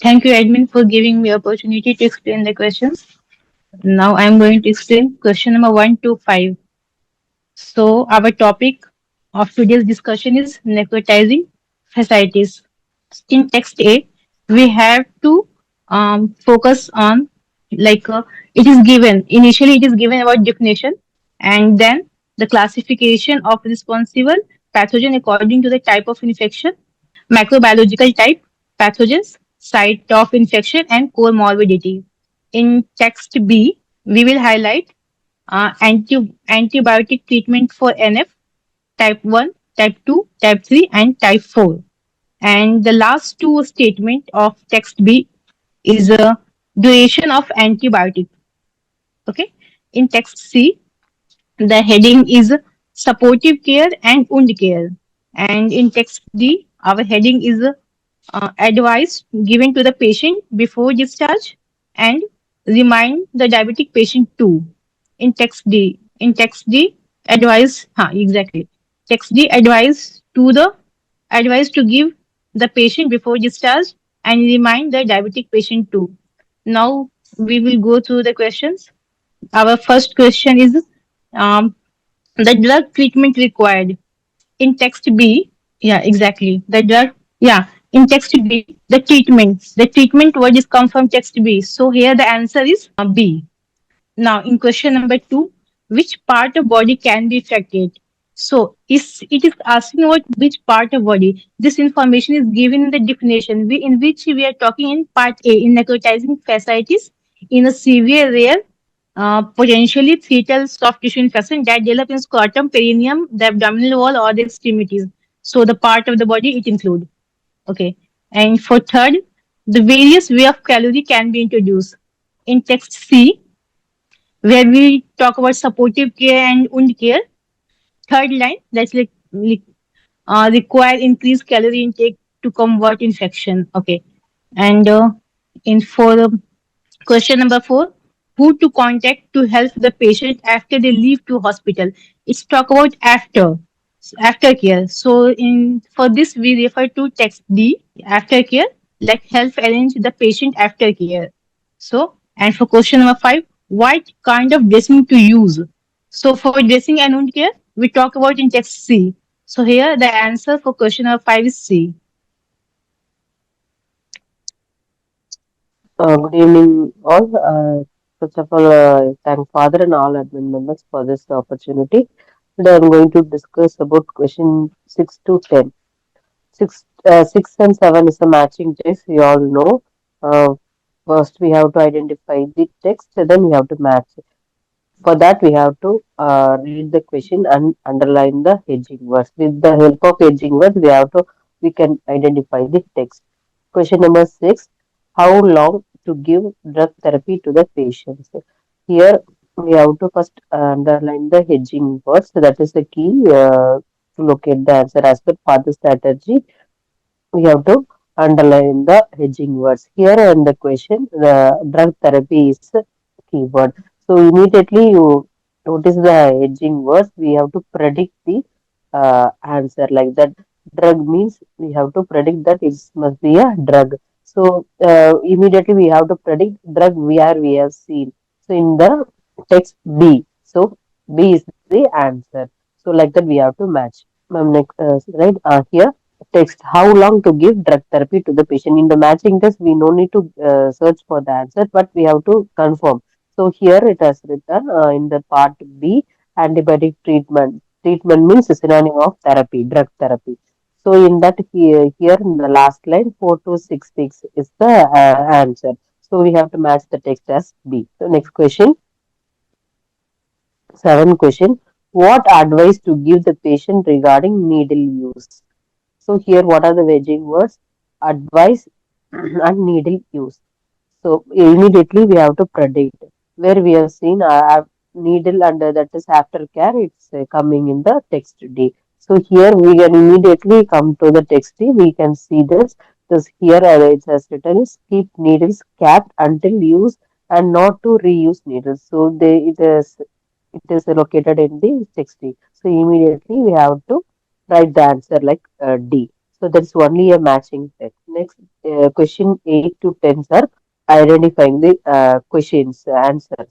Thank you, admin, for giving me opportunity to explain the questions. Now I am going to explain question number 1 to 5. So our topic of today's discussion is necrotizing fasciitis. In text A, we have to focus on like it is given initially it is given about definition and then the classification of responsible pathogen according to the type of infection, microbiological type, pathogens, site of infection, and comorbidity. In text B, we will highlight antibiotic treatment for NF, type 1, type 2, type 3, and type 4. And the last two statement of text B is duration of antibiotic. Okay. In text C, the heading is supportive care and wound care. And in text D, our heading is advice given to the patient before discharge and remind the diabetic patient too. In text D, advice, exactly. Text D, advice to give the patient before discharge and remind the diabetic patient too. Now we will go through the questions. Our first question is um, the drug treatment required. In text B, yeah, exactly. In text B, the treatment word is come from text B. So here the answer is B. Now, in question number 2, which part of body can be affected? So, it is asking about which part of body. This information is given in the definition, in which we are talking in part A, in necrotizing fasciitis, in a severe, rare, potentially fetal soft tissue infection that develop in scrotum, perineum, the abdominal wall, or the extremities. So, the part of the body it includes. Okay. And for third, the various way of calorie can be introduced. In text C, where we talk about supportive care and wound care. Third line, that's require increased calorie intake to combat infection. Okay, and in for question number 4, who to contact to help the patient after they leave to hospital. It's talk about aftercare. So in for this we refer to text D, aftercare, like help arrange the patient aftercare. So and for question number 5, what kind of dressing to use? So for dressing and wound care, we talk about in text C. So here the answer for question number 5 is C. Good evening, all. First of all, thank Father and all admin members for this opportunity. Today, I'm going to discuss about question 6 to 10. 6 and 7 is a matching text, we all know. First, we have to identify the text, then we have to match it. For that, we have to read the question and underline the hedging words. With the help of hedging words, we can identify the text. Question number 6: how long to give drug therapy to the patients? Here, we have to first underline the hedging words. So that is the key to locate the answer as per Father strategy. We have to underline the hedging words. Here in the question, the drug therapy is the keyword. So immediately you notice the hedging words, we have to predict the answer like that. Drug means we have to predict that it must be a drug. So immediately we have to predict drug where we have seen. So in the text B, so B is the answer. So like that we have to match. Right here text how long to give drug therapy to the patient. In the matching test, we no need to search for the answer, but we have to confirm. So here it has written in the part B, antibiotic treatment. Treatment means a synonym of therapy, drug therapy. So in that here in the last line, 4 to 6 weeks is the answer. So we have to match the text as B. So next question, 7 question. What advice to give the patient regarding needle use? So here, what are the wedging words? Advice and needle use. So immediately we have to predict where we have seen needle under that is aftercare. It's coming in the text D. So here we can immediately come to the text D. We can see this. This here it has written is keep needles capped until use and not to reuse needles. So it is located in the text D. So immediately we have to write the answer like D. So that's only a matching text. Next, question 8 to 10 are identifying the questions, answers.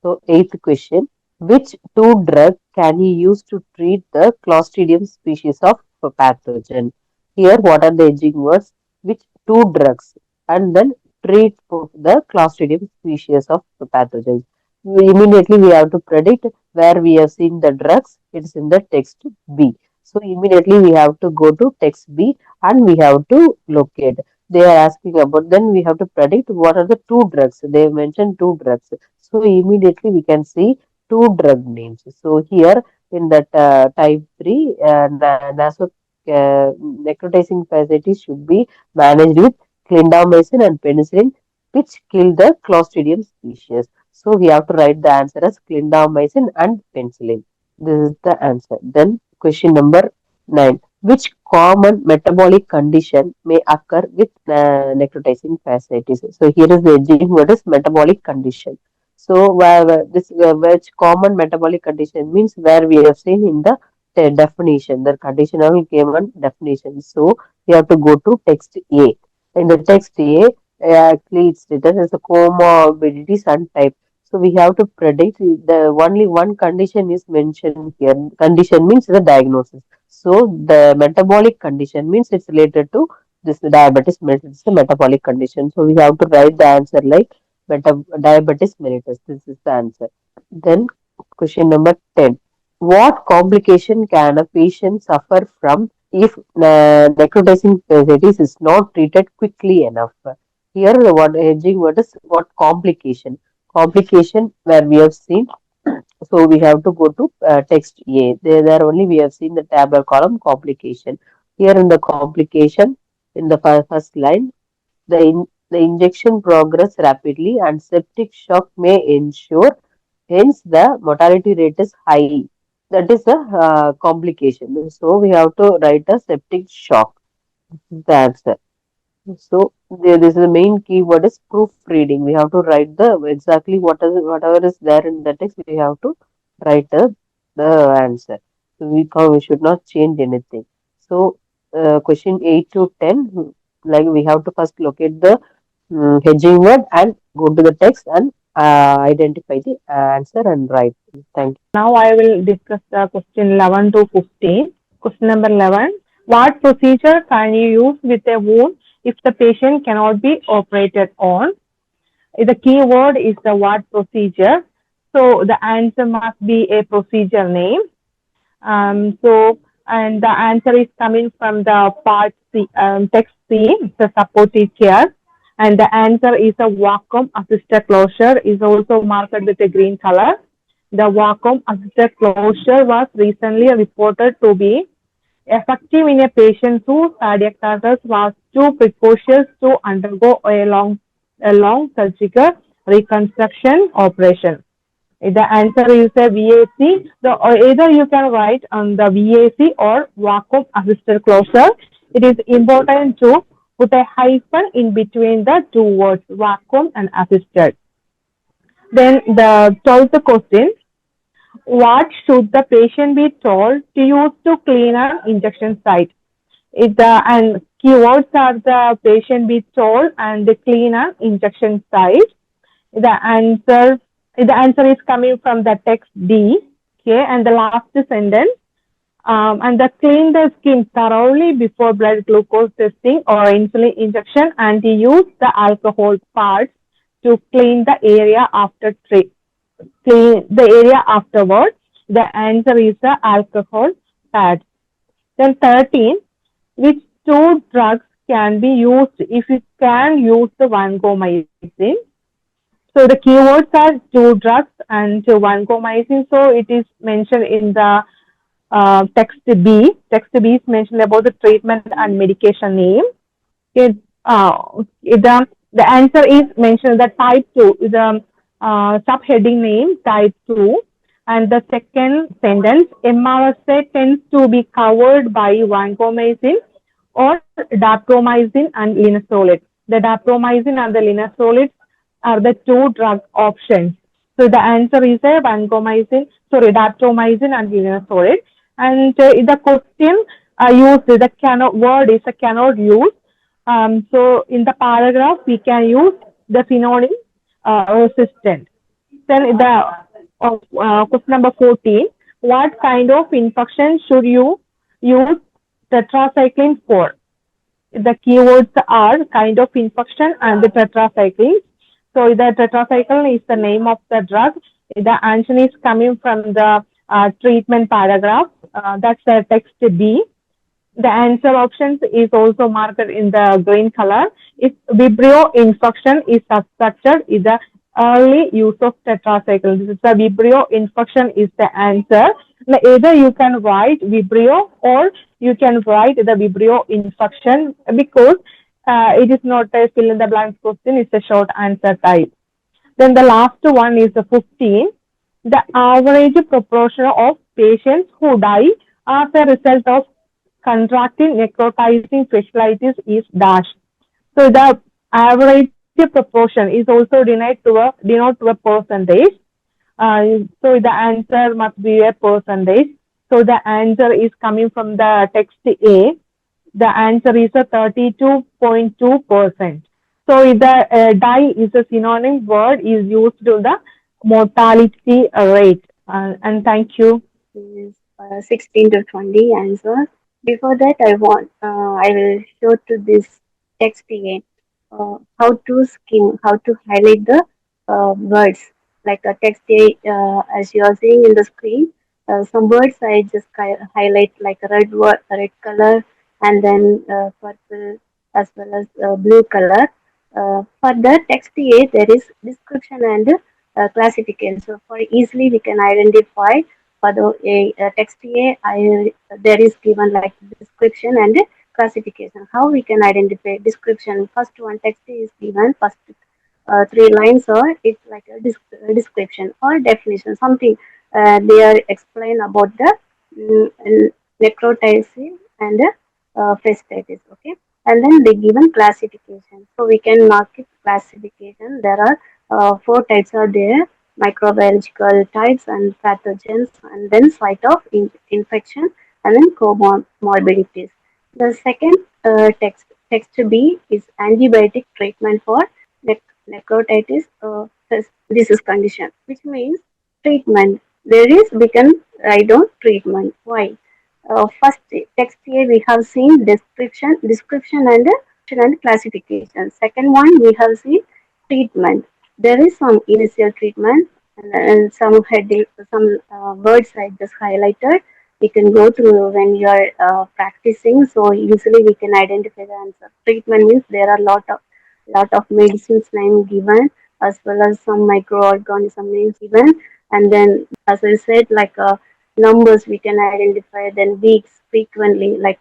So, eighth question, which two drugs can you use to treat the Clostridium species of pathogen? Here, what are the edging words? Which two drugs? And then treat for the Clostridium species of pathogens. Immediately, we have to predict where we have seen the drugs. It's in the text B. So, immediately we have to go to text B and we have to locate. They are asking about, then we have to predict what are the two drugs. They mentioned two drugs. So immediately we can see two drug names. So here in that type 3, necrotizing fasciitis should be managed with clindamycin and penicillin, which kill the Clostridium species. So we have to write the answer as clindamycin and penicillin. This is the answer. Then question number 9. Which common metabolic condition may occur with necrotizing fasciitis? So here is the edging word is metabolic condition. So, this which common metabolic condition means where we have seen in the definition, the conditional given definition. So, we have to go to text A. In the text A, actually it's written as a comorbidities and type. So, we have to predict the only one condition is mentioned here. Condition means the diagnosis. So, the metabolic condition means it's related to this diabetes mellitus. It's a metabolic condition. So, we have to write the answer like diabetes mellitus. This is the answer. Then question number 10. What complication can a patient suffer from if necrotizing fasciitis is not treated quickly enough? Here, the what hedging word is what complication. Complication where we have seen. So we have to go to text A. There only we have seen the tabular column complication. Here in the complication, in the first line, the injection progress rapidly and septic shock may ensure, hence the mortality rate is high. That is a complication. So we have to write a septic shock. This is the answer. So this is the main keyword is proofreading. We have to write the exactly whatever is there in the text. We have to write the answer. So we should not change anything. So question 8 to 10, like we have to first locate the hedging word and go to the text and identify the answer and write. Thank you. Now I will discuss the question 11 to 15. Question number 11. What procedure can you use with a wound if the patient cannot be operated on? The key word is the what procedure. So the answer must be a procedure name. And the answer is coming from the part C, text C, the supportive care. And the answer is a vacuum assisted closure is also marked with a green color. The vacuum assisted closure was recently reported to be effective in a patient whose cardiac arrest was too precocious to undergo a long surgical reconstruction operation. The answer is a VAC. Either you can write on the VAC or vacuum assisted closure. It is important to put a hyphen in between the two words, vacuum and assisted. Then the 12th question, what should the patient be told to use to clean an injection site? And keywords are the patient be told and the clean an injection site. The answer the answer is coming from the text D. Okay, and the last sentence. And the clean the skin thoroughly before blood glucose testing or insulin injection, and use the alcohol parts to clean the area clean the area afterwards. The answer is the alcohol pads. Then 13, which two drugs can be used if you can use the vancomycin? So the keywords are two drugs and vancomycin. So it is mentioned in the text B. Text B is mentioned about the treatment and medication name. It, the answer is mentioned the type 2 is the subheading name type 2, and the second sentence MRSA tends to be covered by vancomycin or daptomycin and linezolid. The daptomycin and the linezolid are the two drug options. So the answer is a vancomycin, sorry, daptomycin and linezolid. And the question used. The cannot word is a cannot use. So in the paragraph we can use the synonym resistant. Then question number 14. What kind of infection should you use tetracycline for? The keywords are kind of infection and the tetracycline. So the tetracycline is the name of the drug. The answer is coming from the treatment paragraph. That's the text B. The answer options is also marked in the green color. If Vibrio infection is suspected, is the early use of tetracycle. This is the Vibrio infection is the answer. Now, either you can write Vibrio or you can write the Vibrio infection because it is not a fill in the blanks question. It's a short answer type. Then the last one is the 15. The average proportion of patients who die as a result of contracting necrotizing fasciitis is dash. So the average proportion is also denote to a percentage. So the answer must be a percentage. So the answer is coming from the text A. The answer is a 32.2%. So the die is a synonym word is used to the mortality rate. And thank you. Is 16 to 20 answers. Before that, I will show to this text again how to skim, how to highlight the words like a text as you are seeing in the screen. Some words I just highlight like a red color, and then purple as well as blue color. For the text A, there is description and classification. So for easily we can identify for the text A, there is given like description and classification. How we can identify description? First one text A is given first three lines, or it's like a description or definition. Something they are explain about the necrotising and fasciitis. Okay, and then they given classification. So we can mark it classification. There are four types are there: microbiological types and pathogens, and then site of infection, and then comorbidities. The second text B is antibiotic treatment for necrotitis. This is condition, which means treatment. There is we can write down treatment. Why? First text here we have seen description and classification. Second one we have seen treatment. There is some initial treatment, and some heading, some words I just highlighted. We can go through when you are practicing. So usually we can identify the answer. Treatment means there are lot of medicines name given, as well as some microorganism names given, and then as I said, like numbers we can identify, then weeks frequently, like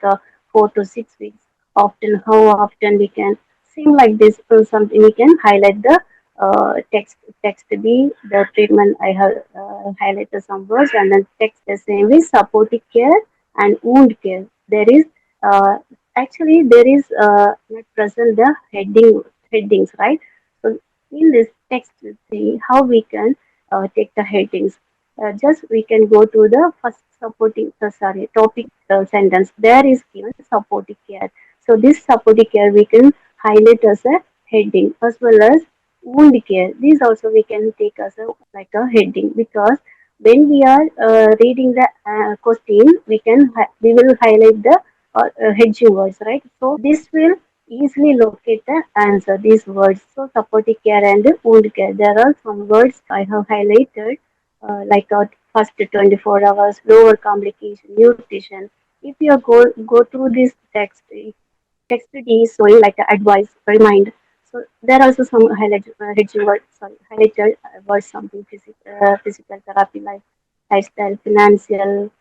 4 to 6 weeks, often, how often we can seem like this, something we can highlight the text B, the treatment I have highlighted some words, and then text the same way supportive care and wound care. There is uh, actually there is not present the headings, right? So in this text, see how we can take the headings. Just we can go to the first supporting, sorry, topic sentence. There is given supportive care. So this supportive care we can highlight as a heading, as well as wound care. These also we can take as a like a heading, because when we are reading the question, we will highlight the hedging words, right? So this will easily locate the answer. These words. So supportive care and wound care. There are some words I have highlighted, like first 24 hours, lower complication, nutrition. If you go through this text D is showing like advice, remind. So there are also some hedging words, sorry, highlighted words, something physical therapy, lifestyle, financial,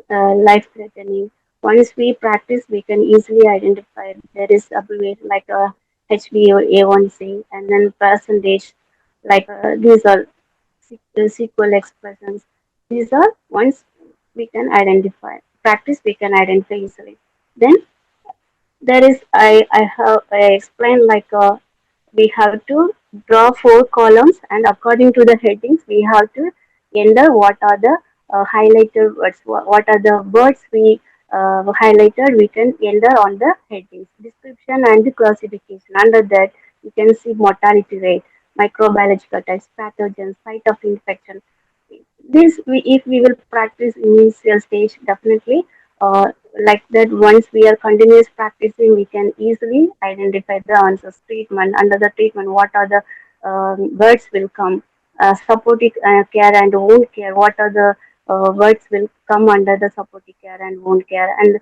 life threatening. Once we practice, we can easily identify there is abbreviation like HB or A1C, and then percentage, like these are sequel expressions. These are once we can identify. Practice, we can identify easily. Then there is I explained like we have to draw four columns, and according to the headings we have to enter what are the highlighted words, what are the words we highlighted, we can enter on the headings, description and the classification. Under that, you can see mortality rate, microbiological types, pathogens, site of infection. This, if we will practice initial stage, definitely like that. Once we are continuous practicing, we can easily identify the answers. Treatment, under the treatment, what are the words will come? Supportive care and wound care. What are the words will come under the supportive care and wound care, and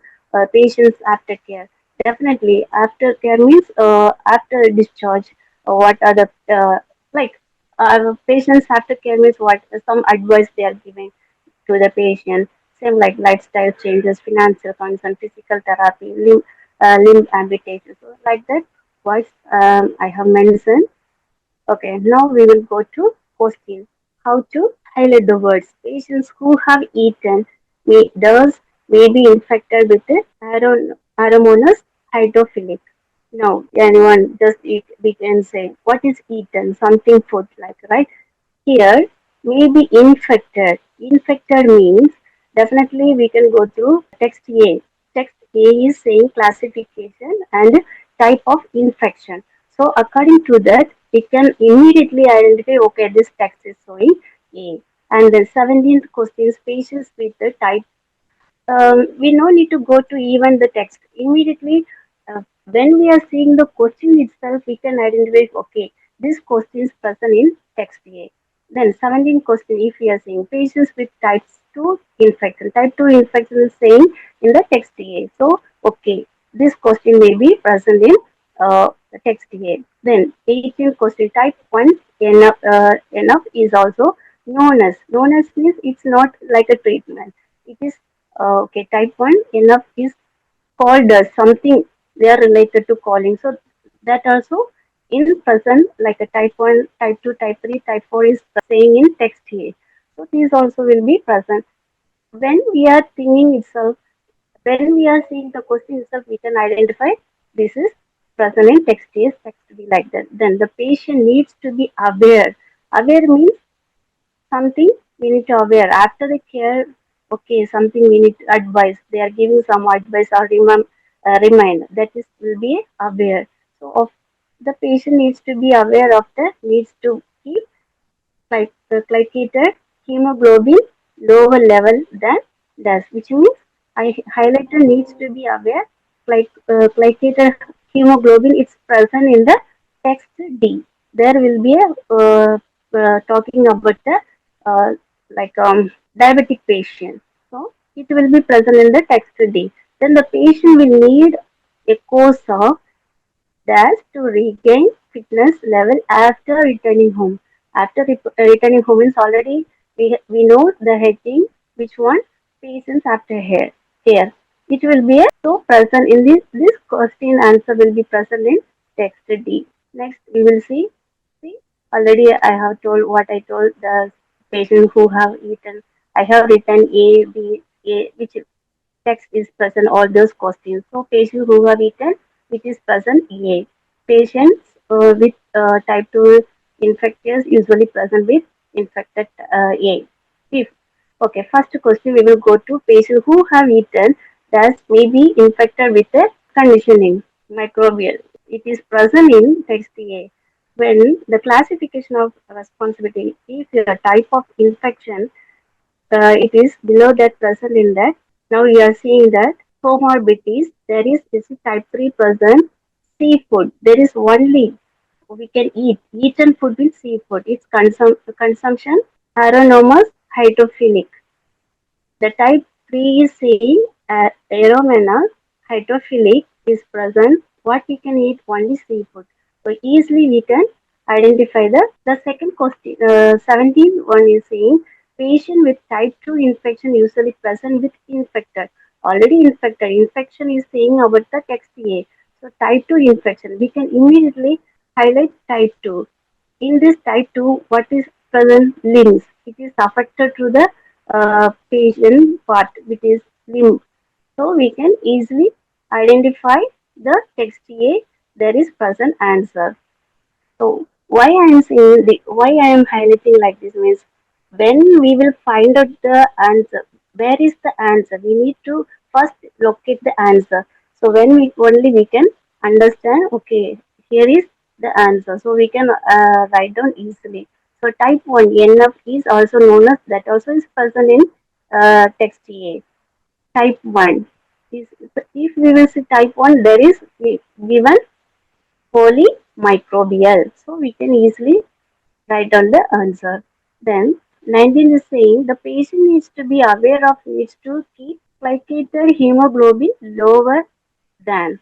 patients after care. Definitely, after care means after discharge. What are the like patients after care means what some advice they are giving to the patient. Same like lifestyle changes, financial concern, physical therapy, limb amputation. So like that, what I have mentioned. Okay, now we will go to question. How to highlight the words. Patients who have eaten may be infected with the aromonas hydrophilic. Now, anyone just eat, we can say what is eaten, something food like, right? Here may be infected. Infected means definitely we can go through text A. Text A is saying classification and type of infection. So according to that, we can immediately identify, okay, this text is showing A. And the 17th question is patients with the type, we no need to go to even the text immediately. When we are seeing the question itself, we can identify, okay, this question is present in text A. Then 17 question, if we are saying patients with types 2 infection, type 2 infection is saying in the text A. So, okay, this question may be present in the text A. Then 18 question, type 1 enough is also known as. Known as means it's not like a treatment. It is okay, type 1 enough is called as something they are related to calling. So that also in present like a type 1, type 2, type 3, type 4 is saying in text here. So these also will be present. When we are thinking itself, when we are seeing the question itself, we can identify this is present in text is text to be like that. Then the patient needs to be aware. Aware means something we need to aware after the care. Okay, something we need to advise, they are giving some advice or remind, that is will be aware. So of the patient needs to be aware of the needs to keep like glycated hemoglobin lower level than does, which means I highlighter needs to be aware like glycated hemoglobin is present in the text D. There will be a talking about the uh, like diabetic patient. So it will be present in the text D. Then the patient will need a course of dash to regain fitness level after returning home. After returning home is already we know the heading which one patients after here. It will be a so present in this question answer will be present in text D. Next we will see already I have told what I told the patient who have eaten. I have written A B A which text is present all those questions. So patients who have eaten, it is present A. Patients with type 2 infectious usually present with infected A. If okay, first question we will go to patients who have eaten that may be infected with a conditioning microbial. It is present in text A. When the classification of responsibility, if your type of infection it is below that present in that. Now you are seeing that comorbidities, there is this is type 3 present seafood. There is only we can eat. Eaten food with seafood. It's consumption aronomous hydrophilic. The type 3 is saying aromena hydrophilic is present. What we can eat only seafood. So easily we can identify the second question. 17 one is saying patient with type 2 infection usually present with infected. Already infected. Infection is saying about the text A. So type 2 infection. We can immediately highlight type 2. In this type 2, what is present? Limbs. It is affected to the patient part, which is limb. So we can easily identify the text A. There is present answer. So why I am highlighting like this means when we will find out the answer, where is the answer? We need to first locate the answer. So when we only we can understand, okay, here is the answer. So we can write down easily. So type 1 NF is also known as, that also is present in text A. Type 1 is, if we will see type 1, there is given polymicrobial. So we can easily write down the answer. Then 19 is saying the patient needs to be aware of needs to keep glycated hemoglobin lower than.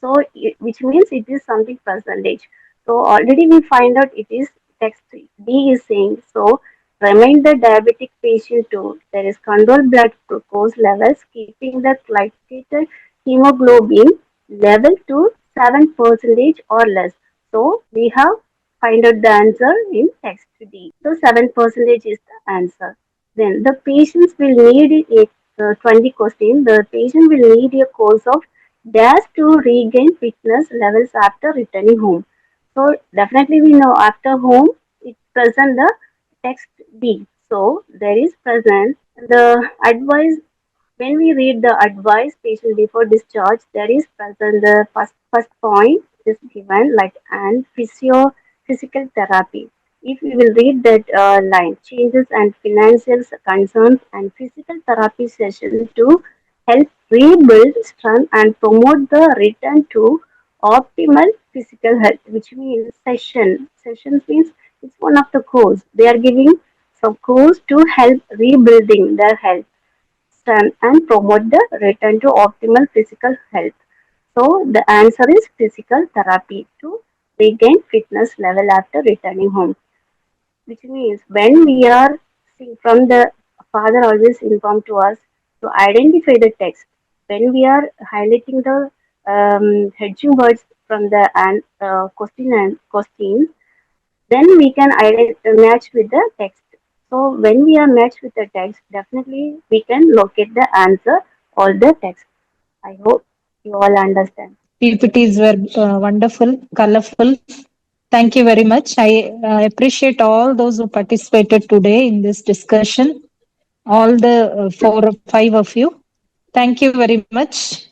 So which means it is something percentage. So already we find out it is text D is saying, so remind the diabetic patient to there is control blood glucose levels, keeping the glycated hemoglobin level to 7 percentage or less. So we have find out the answer in text D. So 7 percentage is the answer. Then the patients will need a 20 question. The patient will need a course of dash to regain fitness levels after returning home. So definitely we know after home it present the text B. So there is present the advice. When we read the advice patient before discharge, there is present the first point is given like and physical therapy. If we will read that line, changes and financial concerns and physical therapy session to help rebuild strength and promote the return to optimal physical health, which means session. Sessions means it's one of the course. They are giving some course to help rebuilding their health and promote the return to optimal physical health. So the answer is physical therapy to regain fitness level after returning home, which means when we are seeing from the father always inform to us to identify the text. When we are highlighting the hedging words from the question and question, then we can match with the text. So when we are matched with the text, definitely we can locate the answer or the text. I hope you all understand. PPTs were wonderful, colorful. Thank you very much. I appreciate all those who participated today in this discussion, all the four or five of you. Thank you very much.